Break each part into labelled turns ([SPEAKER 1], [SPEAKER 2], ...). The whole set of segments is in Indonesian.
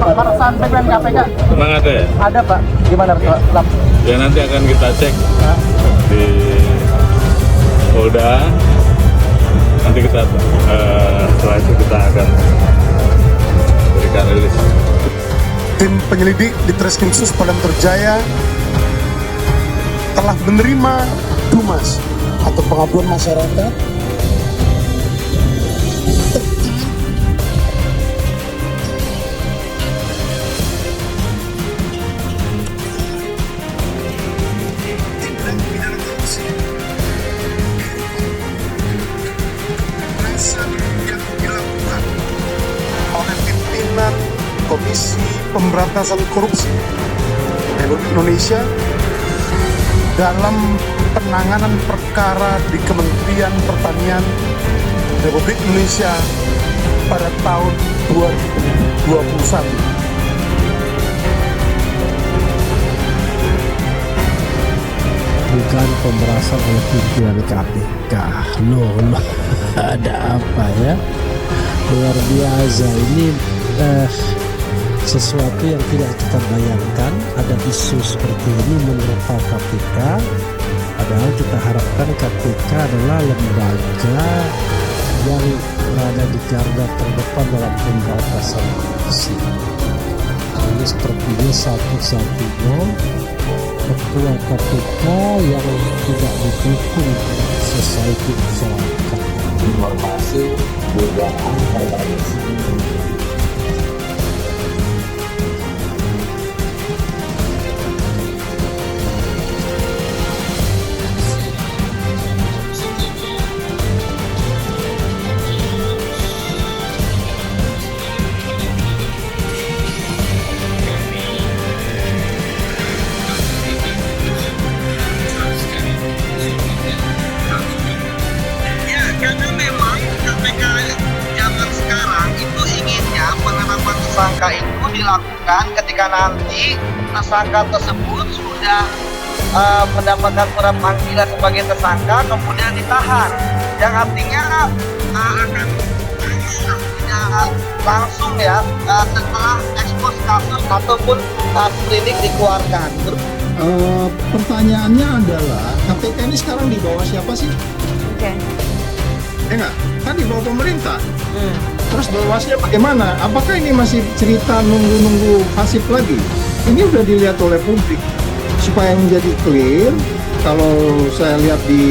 [SPEAKER 1] Perasaan background KPK
[SPEAKER 2] Memang ada ya?
[SPEAKER 1] ada Pak, gimana Pak?
[SPEAKER 2] Ya nanti akan kita cek di Polda. Nanti kita setelah itu kita akan berikan rilis.
[SPEAKER 3] Tim penyelidik di Treskrimsus Polda Metro Jaya telah menerima DUMAS atau pengaduan masyarakat yang dilakukan oleh pimpinan Komisi Pemberantasan Korupsi Republik Indonesia dalam penanganan perkara di Kementerian Pertanian Republik Indonesia pada tahun 2021.
[SPEAKER 4] Bukan pemerasan oleh pimpinan KPK. No, ada apa ya? Luar biasa ini, sesuatu yang tidak kita bayangkan. Ada isu seperti ini menerpa KPK, padahal kita harapkan KPK adalah lembaga yang berada di garda terdepan dalam pemberantasan korupsi. Ini sepertinya satu-satunya ketua KPK yang tidak didukung society masyarakat.
[SPEAKER 5] Informasi dugaan teroris.
[SPEAKER 6] Tersangka itu dilakukan ketika nanti tersangka tersebut sudah mendapatkan surat panggilan sebagai tersangka, kemudian ditahan, yang artinya akan tidak langsung ya setelah ekspos kasus ataupun sprindik dikeluarkan.
[SPEAKER 7] Pertanyaannya adalah KPK ini sekarang di bawah siapa sih?
[SPEAKER 8] Oke.
[SPEAKER 7] Enggak, kan di bawah pemerintah. Terus bawasnya bagaimana? Apakah ini masih cerita nunggu-nunggu hasib lagi? Ini udah dilihat oleh publik. Supaya menjadi clear, kalau saya lihat di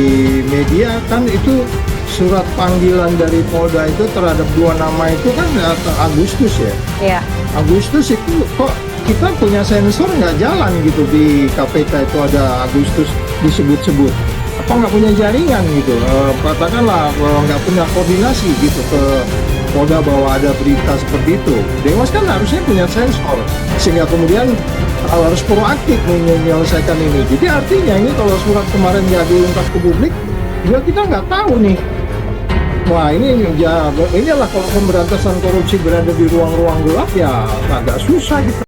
[SPEAKER 7] media kan itu surat panggilan dari Polda itu terhadap dua nama itu kan Agustus ya?
[SPEAKER 8] Iya.
[SPEAKER 7] Agustus itu kok kita punya sensor nggak jalan gitu di KPK itu ada Agustus disebut-sebut. Apa nggak punya jaringan gitu? Katakanlah nggak punya koordinasi gitu ke Polda bahwa ada berita seperti itu. Dewas kan harusnya punya sensor sehingga kemudian harus proaktif menyelesaikan ini. Jadi artinya ini kalau surat kemarin nggak diungkap ke publik, juga kita nggak tahu nih. Wah ini ya inilah kalau pemberantasan korupsi berada di ruang-ruang gelap ya agak susah gitu.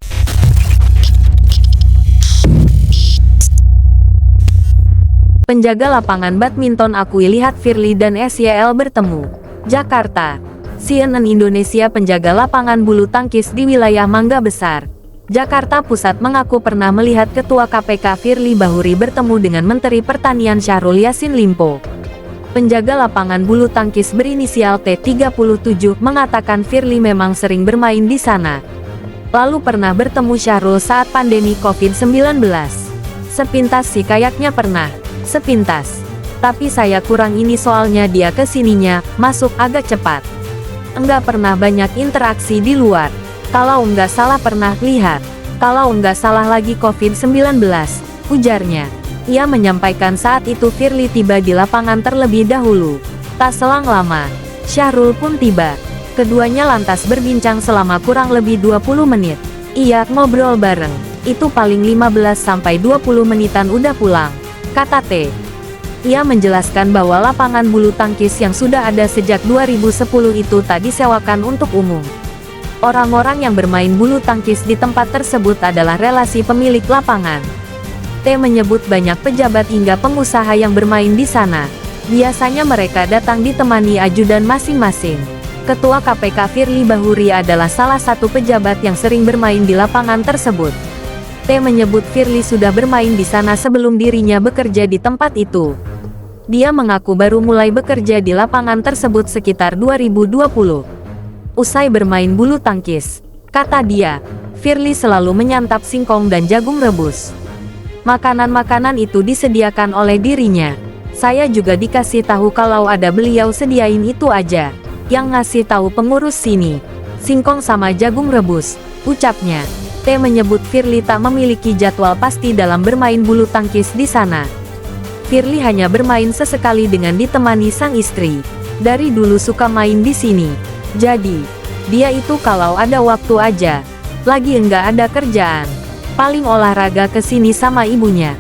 [SPEAKER 8] Penjaga lapangan badminton akui lihat Firly dan SYL bertemu. Jakarta. CNN Indonesia penjaga lapangan bulu tangkis di wilayah Mangga Besar, Jakarta Pusat mengaku pernah melihat Ketua KPK Firly Bahuri bertemu dengan Menteri Pertanian Syahrul Yassin Limpo. Penjaga lapangan bulu tangkis berinisial T37 mengatakan Firly memang sering bermain di sana. Lalu pernah bertemu Syahrul saat pandemi COVID-19. Sepintas sih kayaknya pernah. Sepintas. Tapi saya kurang ini soalnya dia kesininya, masuk agak cepat. Enggak pernah banyak interaksi di luar. Kalau enggak salah pernah lihat. Kalau enggak salah lagi COVID-19, ujarnya. Ia menyampaikan saat itu Firly tiba di lapangan terlebih dahulu. Tak selang lama, Syahrul pun tiba. Keduanya lantas berbincang selama kurang lebih 20 menit. Iya, ngobrol bareng. Itu paling 15-20 menitan udah pulang, kata T. Ia menjelaskan bahwa lapangan bulu tangkis yang sudah ada sejak 2010 itu tak disewakan untuk umum. Orang-orang yang bermain bulu tangkis di tempat tersebut adalah relasi pemilik lapangan. T menyebut banyak pejabat hingga pengusaha yang bermain di sana. Biasanya mereka datang ditemani ajudan masing-masing. Ketua KPK Firly Bahuri adalah salah satu pejabat yang sering bermain di lapangan tersebut. T menyebut Firly sudah bermain di sana sebelum dirinya bekerja di tempat itu. Dia mengaku baru mulai bekerja di lapangan tersebut sekitar 2020. Usai bermain bulu tangkis, kata dia, Firly selalu menyantap singkong dan jagung rebus. Makanan-makanan itu disediakan oleh dirinya. Saya juga dikasih tahu kalau ada beliau sediain itu aja. Yang ngasih tahu pengurus sini, singkong sama jagung rebus, ucapnya. T menyebut Firly tak memiliki jadwal pasti dalam bermain bulu tangkis di sana. Firly hanya bermain sesekali dengan ditemani sang istri. Dari dulu suka main di sini. Jadi, dia itu kalau ada waktu aja. Lagi enggak ada kerjaan. Paling olahraga ke sini sama ibunya.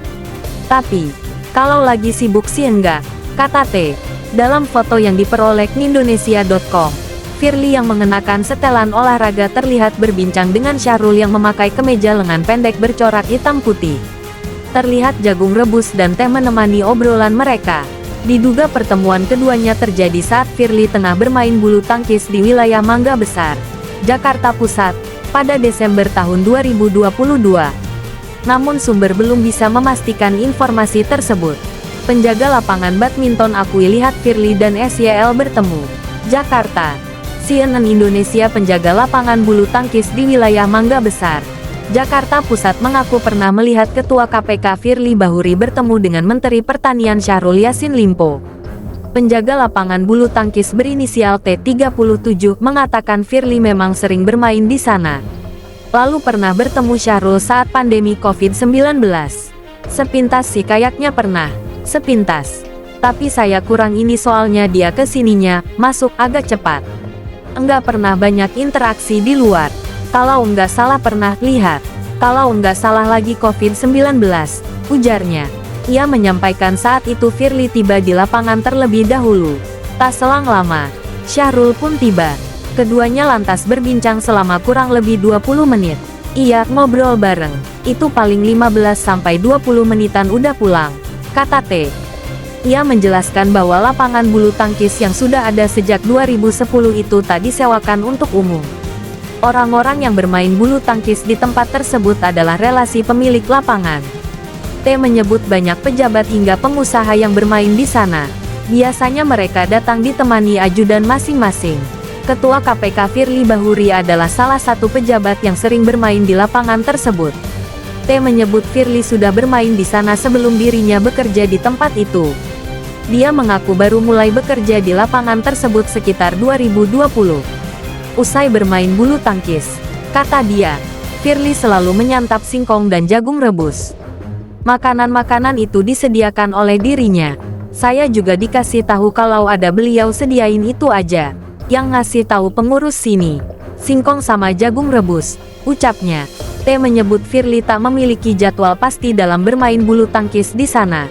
[SPEAKER 8] Tapi, kalau lagi sibuk sih enggak, kata T. Dalam foto yang diperoleh Indonesia.com, Firly yang mengenakan setelan olahraga terlihat berbincang dengan Syahrul yang memakai kemeja lengan pendek bercorak hitam putih. Terlihat jagung rebus dan teh menemani obrolan mereka. Diduga pertemuan keduanya terjadi saat Firly tengah bermain bulu tangkis di wilayah Mangga Besar, Jakarta Pusat, pada Desember tahun 2022. Namun sumber belum bisa memastikan informasi tersebut. Penjaga lapangan badminton akui lihat Firly dan SYL bertemu. Jakarta. CNN Indonesia penjaga lapangan bulu tangkis di wilayah Mangga Besar, Jakarta Pusat mengaku pernah melihat Ketua KPK Firly Bahuri bertemu dengan Menteri Pertanian Syahrul Yassin Limpo. Penjaga lapangan bulu tangkis berinisial T37 mengatakan Firly memang sering bermain di sana. Lalu pernah bertemu Syahrul saat pandemi COVID-19. Sepintas sih kayaknya pernah. Sepintas. Tapi saya kurang ini soalnya dia kesininya, masuk agak cepat. Enggak pernah banyak interaksi di luar. Kalau enggak salah pernah lihat. Kalau enggak salah lagi COVID-19, ujarnya. Ia menyampaikan saat itu Firly tiba di lapangan terlebih dahulu. Tak selang lama, Syahrul pun tiba. Keduanya lantas berbincang selama kurang lebih 20 menit. Iya, ngobrol bareng. Itu paling 15-20 menitan udah pulang, kata T. Ia menjelaskan bahwa lapangan bulu tangkis yang sudah ada sejak 2010 itu tak disewakan untuk umum. Orang-orang yang bermain bulu tangkis di tempat tersebut adalah relasi pemilik lapangan. T menyebut banyak pejabat hingga pengusaha yang bermain di sana. Biasanya mereka datang ditemani ajudan masing-masing. Ketua KPK Firly Bahuri adalah salah satu pejabat yang sering bermain di lapangan tersebut. T menyebut Firly sudah bermain di sana sebelum dirinya bekerja di tempat itu. Dia mengaku baru mulai bekerja di lapangan tersebut sekitar 2020. Usai bermain bulu tangkis, kata dia, Firly selalu menyantap singkong dan jagung rebus. Makanan-makanan itu disediakan oleh dirinya. Saya juga dikasih tahu kalau ada beliau sediain itu aja. Yang ngasih tahu pengurus sini, singkong sama jagung rebus, ucapnya. T menyebut Firly tak memiliki jadwal pasti dalam bermain bulu tangkis di sana.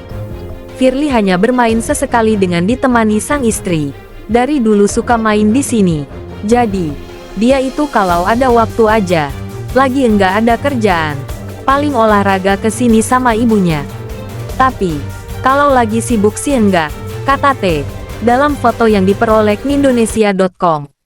[SPEAKER 8] Firly hanya bermain sesekali dengan ditemani sang istri. Dari dulu suka main di sini. Jadi, dia itu kalau ada waktu aja. Lagi enggak ada kerjaan. Paling olahraga ke sini sama ibunya. Tapi, kalau lagi sibuk sih enggak, kata T. Dalam foto yang diperoleh Indonesia.com.